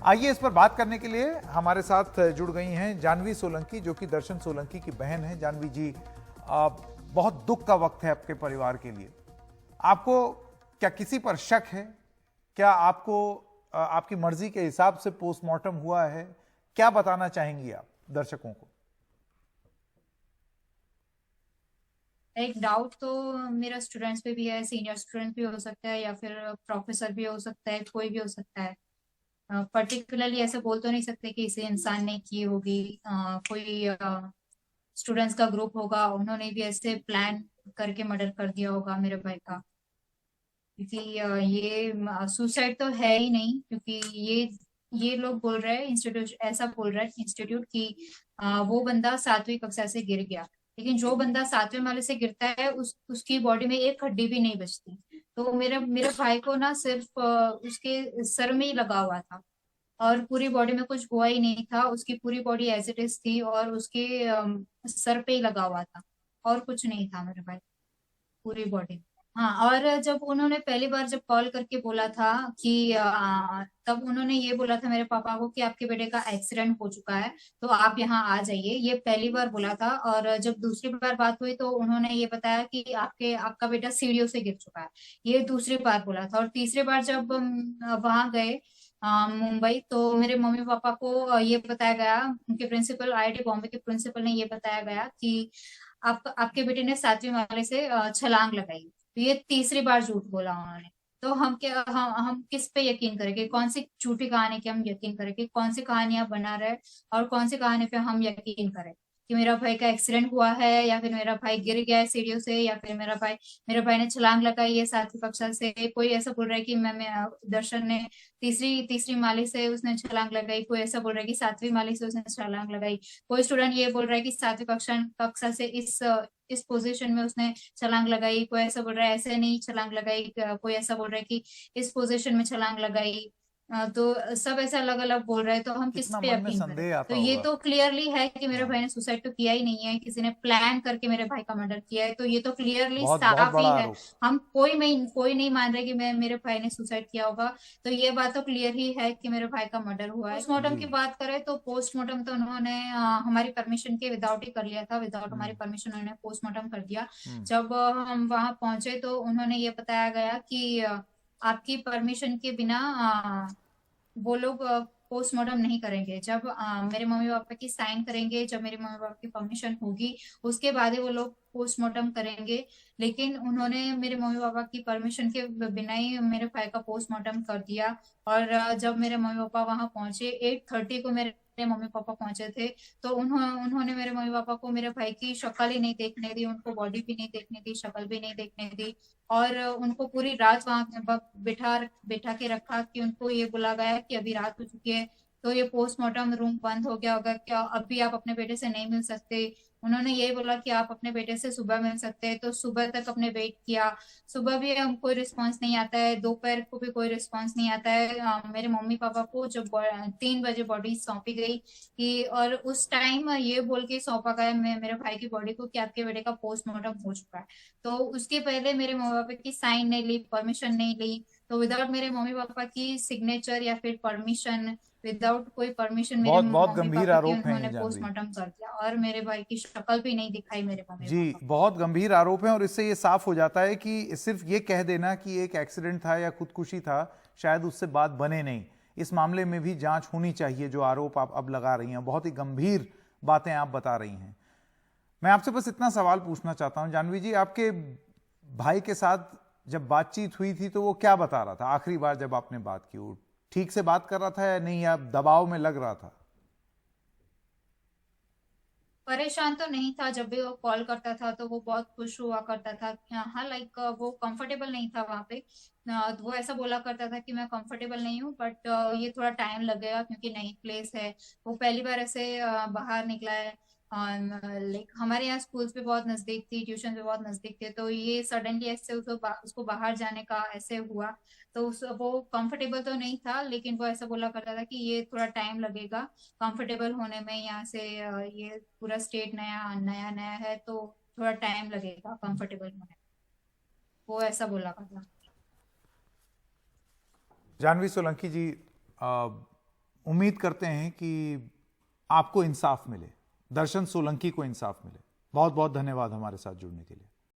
आइए इस पर बात करने के लिए हमारे साथ जुड़ गई हैं जानवी सोलंकी, जो कि दर्शन सोलंकी की बहन है। जानवी जी, बहुत दुख का वक्त है आपके परिवार के लिए। आपको क्या किसी पर शक है? क्या आपको आपकी मर्जी के हिसाब से पोस्टमार्टम हुआ है? क्या बताना चाहेंगी आप दर्शकों को? एक डाउट तो मेरा स्टूडेंट्स पे भी है, सीनियर स्टूडेंट भी हो सकता है या फिर प्रोफेसर भी हो सकता है, कोई भी हो सकता है। पर्टिकुलरली ऐसे बोल तो नहीं सकते कि इसे इंसान ने की होगी। कोई स्टूडेंट्स का ग्रुप होगा, उन्होंने भी ऐसे प्लान करके मर्डर कर दिया होगा मेरे भाई का। क्योंकि ये सुसाइड तो है ही नहीं, क्योंकि ये लोग बोल रहे हैं, इंस्टीट्यूट ऐसा बोल रहा है इंस्टीट्यूट की वो बंदा 7वीं कक्षा से गिर गया। लेकिन जो बंदा 7वें माले से गिरता है उसकी बॉडी में एक हड्डी भी नहीं बचती। तो मेरे मेरे भाई को ना सिर्फ उसके सर में ही लगा हुआ था, और पूरी बॉडी में कुछ हुआ ही नहीं था। उसकी पूरी बॉडी एज इट इज थी और उसके सर पे ही लगा हुआ था, और कुछ नहीं था मेरे भाई, पूरी बॉडी। हाँ, और जब उन्होंने पहली बार जब कॉल करके बोला था कि तब उन्होंने ये बोला था मेरे पापा को कि आपके बेटे का एक्सीडेंट हो चुका है, तो आप यहाँ आ जाइए, ये पहली बार बोला था। और जब दूसरी बार बात हुई तो उन्होंने ये बताया कि आपका बेटा सीढ़ियों से गिर चुका है, ये दूसरी बार बोला था। और तीसरी बार जब वहां गए मुंबई, तो मेरे मम्मी पापा को ये बताया गया, उनके प्रिंसिपल, आईआईटी बॉम्बे के प्रिंसिपल ने ये बताया गया कि आपके बेटे ने 7वीं माले से छलांग लगाई। तो ये तीसरी बार झूठ बोला उन्होंने। तो हम किस पे यकीन करेंगे? कौन सी झूठी कहानी की हम यकीन करेंगे? कौन सी कहानियां बना रहे और कौन सी कहानी पे हम यकीन करें कि मेरा भाई का एक्सीडेंट हुआ है, या फिर मेरा भाई गिर गया है सीढ़ियों से, या फिर मेरे भाई ने छलांग लगाई है 7वीं कक्षा से। कोई ऐसा बोल रहा है कि दर्शन ने तीसरी तीसरी माले से उसने छलांग लगाई, कोई ऐसा बोल रहा है कि 7वीं माले से उसने छलांग लगाई। कोई स्टूडेंट ये बोल रहा है कि 7वीं कक्षा से इस पोजीशन में उसने छलांग लगाई। कोई ऐसा बोल रहा है ऐसे नहीं छलांग लगाई, कोई ऐसा बोल रहा है कि इस पोजीशन में छलांग लगाई। तो सब ऐसा अलग अलग बोल रहे हैं, तो हम किस कितना पे मन में यकीन करें? संदेह तो आता ये होगा। तो क्लियरली है कि मेरे हाँ, भाई ने सुसाइड तो किया ही नहीं है, किसी ने प्लान करके मेरे भाई का मर्डर किया है, तो ये तो क्लियरली बहुत बहुत साफ बड़ा ही है। आरोप। हम कोई नहीं मान रहे कि मेरे भाई ने सुसाइड किया होगा। तो ये बात तो क्लियर ही है कि मेरे भाई का मर्डर हुआ है। पोस्टमार्टम जी। की बात करें तो पोस्टमार्टम तो उन्होंने हमारी परमिशन के विदाउट ही कर लिया था, विदाउट हमारी हम्म। परमिशन उन्होंने पोस्टमार्टम कर दिया। हम्म। जब हम वहां पहुंचे तो उन्होंने ये बताया गया कि आपकी परमिशन के बिना वो लोग पोस्टमार्टम नहीं करेंगे। जब मेरे मम्मी पापा की साइन करेंगे, जब मेरे मम्मी पापा की परमिशन होगी, उसके बाद ही वो लोग पोस्टमार्टम करेंगे। लेकिन उन्होंने मेरे मम्मी पापा की परमिशन के बिना ही मेरे भाई का पोस्टमार्टम कर दिया। और जब मेरे मम्मी पापा वहां पहुंचे 8:30 को, मेरे मम्मी पापा पहुंचे थे, तो उन्होंने मेरे मम्मी पापा को मेरे भाई की शक्ल ही नहीं देखने दी, उनको बॉडी भी नहीं देखने दी, शक्ल भी नहीं देखने दी। और उनको पूरी रात वहां पे बिठा बिठा के रखा, कि उनको ये बोला गया कि अभी रात हो चुकी है, तो ये पोस्टमार्टम रूम बंद हो गया होगा क्या, अभी आप अपने बेटे से नहीं मिल सकते। उन्होंने यही बोला कि आप अपने बेटे से सुबह मिल सकते हैं। तो सुबह तक हमने वेट किया, सुबह भी हम कोई रिस्पांस नहीं आता है, दोपहर को भी कोई रिस्पांस नहीं आता है। मेरे मम्मी पापा को जब 3 बजे बॉडी सौंपी गई, कि और उस टाइम ये बोल के सौंपा गया मेरे भाई की बॉडी को कि आपके बेटे का पोस्टमार्टम हो चुका है। तो उसके पहले मेरे मम्मी पापा की साइन नहीं ली, परमिशन नहीं ली। तो विदाउट मेरे मम्मी पापा की सिग्नेचर या फिर परमिशन, विदाउट कोई परमिशन मेरे बहुत बहुत मम्मी गंभीर पापा की, आरोप हैं उन्होंने ये, जानवी। पोस्टमार्टम कर दिया और मेरे भाई की शक्ल भी नहीं दिखाई मेरे मम्मी जी, पापा बहुत गंभीर आरोप है, और इससे ये साफ हो जाता है कि सिर्फ ये कह देना कि एक एक्सीडेंट था या खुदकुशी था, शायद उससे बात बने नहीं। इस मामले में भी जांच होनी चाहिए। जो आरोप आप अब लगा रही हैं, बहुत ही गंभीर बातें आप बता रही हैं। मैं आपसे बस इतना सवाल पूछना चाहता हूं, जानवी जी, आपके भाई के साथ जब बातचीत हुई थी तो वो क्या बता रहा था? आखिरी बार जब आपने बात की, वो ठीक से बात कर रहा था या नहीं, या दबाव में लग रहा था? परेशान तो नहीं था। जब भी वो कॉल करता था तो वो बहुत खुश हुआ करता था। हाँ, लाइक वो कंफर्टेबल नहीं था वहां पे। तो वो ऐसा बोला करता था कि मैं कंफर्टेबल नहीं हूँ, बट ये थोड़ा टाइम लगेगा क्योंकि नई प्लेस है। वो पहली बार ऐसे बाहर निकला है। लाइक हमारे यहाँ स्कूल्स भी बहुत नजदीक थी, ट्यूशन भी बहुत नजदीक थे, तो ये सडनली ऐसे उसको बाहर जाने का ऐसे हुआ। तो वो कंफर्टेबल तो नहीं था, लेकिन वो ऐसा बोला करता था कि ये थोड़ा टाइम लगेगा कंफर्टेबल होने में। यहाँ से ये पूरा स्टेट नया नया नया है, तो थोड़ा टाइम लगेगा कंफर्टेबल होने में। वो ऐसा बोला करता। जानवी सोलंकी जी, उम्मीद करते हैं कि आपको इंसाफ मिले, दर्शन सोलंकी को इंसाफ मिले। बहुत बहुत धन्यवाद हमारे साथ जुड़ने के लिए।